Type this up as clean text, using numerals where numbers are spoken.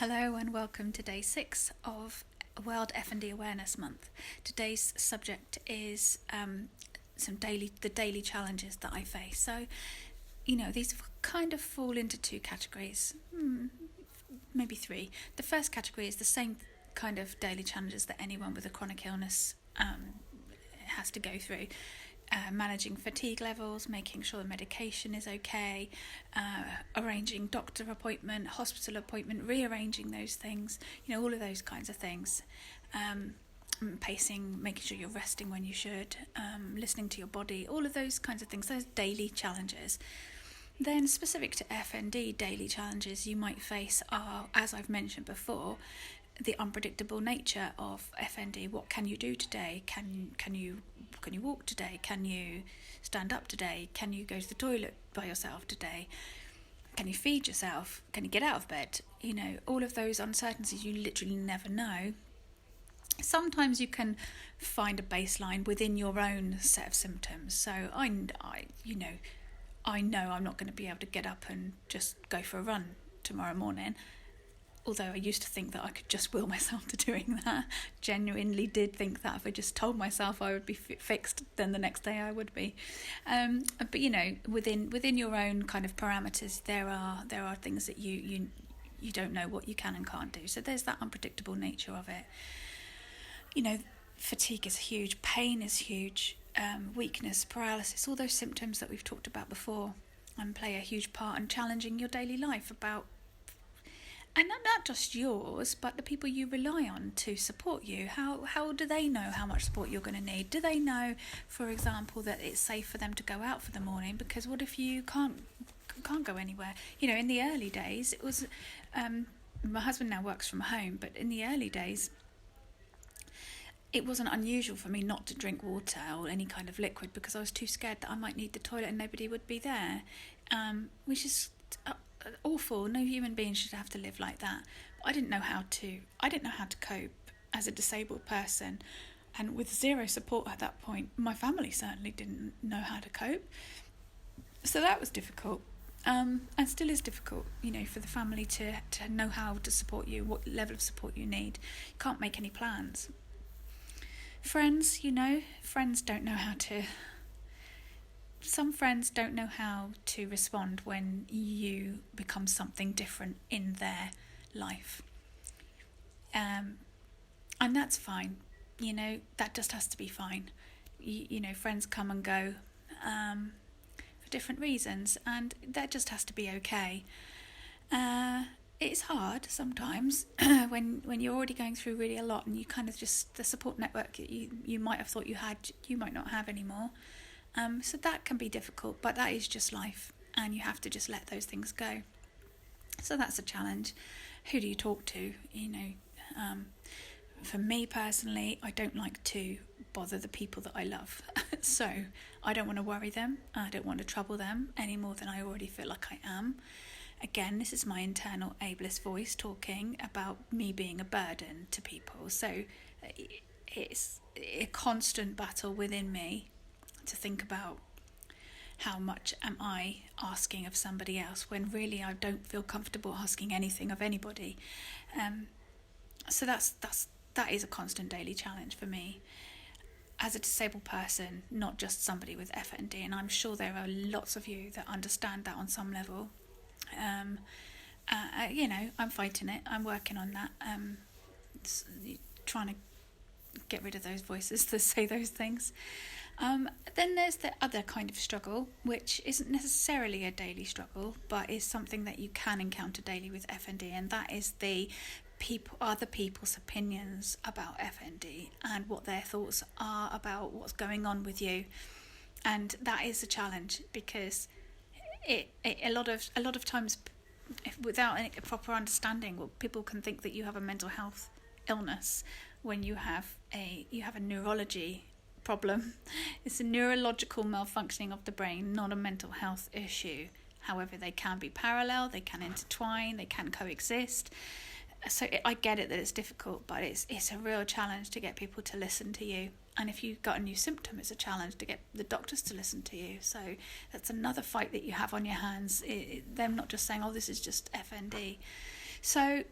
Hello and welcome to day 6 of World FND Awareness Month. Today's subject is the daily challenges that I face. So, these kind of fall into two categories, maybe three. The first category is the same kind of daily challenges that anyone with a chronic illness has to go through. Managing fatigue levels, making sure the medication is okay, arranging doctor appointment, hospital appointment, rearranging those things, all of those kinds of things. Pacing, making sure you're resting when you should, listening to your body, all of those kinds of things, those daily challenges. Then specific to FND, daily challenges you might face are, as I've mentioned before, the unpredictable nature of FND. What can you do today? Can you walk today? Can you stand up today? Can you go to the toilet by yourself today? Can you feed yourself? Can you get out of bed? All of those uncertainties you literally never know. Sometimes you can find a baseline within your own set of symptoms. So I know I'm not going to be able to get up and just go for a run tomorrow morning. Although I used to think that I could just will myself to doing that. Genuinely did think that if I just told myself I would be fixed, then the next day I would be. But within your own kind of parameters, there are things that you don't know what you can and can't do. So there's that unpredictable nature of it. Fatigue is huge, pain is huge, weakness, paralysis, all those symptoms that we've talked about before, and play a huge part in challenging your daily life and not just yours, but the people you rely on to support you. How do they know how much support you're going to need? Do they know, for example, that it's safe for them to go out for the morning? Because what if you can't go anywhere? In the early days, it was... my husband now works from home, but in the early days, it wasn't unusual for me not to drink water or any kind of liquid because I was too scared that I might need the toilet and nobody would be there, which is... awful. No human being should have to live like that. I didn't know how to cope as a disabled person, and with zero support at that point, my family certainly didn't know how to cope. So that was difficult, and still is difficult. For the family to know how to support you, what level of support you need. You can't make any plans. Friends, friends don't know how to. Some friends don't know how to respond when you become something different in their life. And that's fine. That just has to be fine. Friends come and go for different reasons, and that just has to be okay. It's hard sometimes when you're already going through really a lot and you kind of just, the support network that you might have thought you had, you might not have anymore. So that can be difficult, but that is just life, and you have to just let those things go. So that's a challenge. Who do you talk to? For me personally, I don't like to bother the people that I love. So I don't want to worry them. I don't want to trouble them any more than I already feel like I am. Again, this is my internal ableist voice talking about me being a burden to people. So it's a constant battle within me to think about how much am I asking of somebody else when really I don't feel comfortable asking anything of anybody. So that is a constant daily challenge for me as a disabled person, not just somebody with FND, and I'm sure there are lots of you that understand that on some level. I'm fighting it. I'm working on that. Trying to get rid of those voices that say those things. Then there's the other kind of struggle, which isn't necessarily a daily struggle, but is something that you can encounter daily with FND, and that is the other people's opinions about FND and what their thoughts are about what's going on with you. And that is a challenge because a lot of times, without any proper understanding, people can think that you have a mental health illness when you have a neurology problem. It's a neurological malfunctioning of the brain, not a mental health issue. However, they can be parallel, they can intertwine, they can coexist. So I get it that it's difficult, but it's a real challenge to get people to listen to you. And if you've got a new symptom, it's a challenge to get the doctors to listen to you. So that's another fight that you have on your hands. Them not just saying, oh, this is just FND. So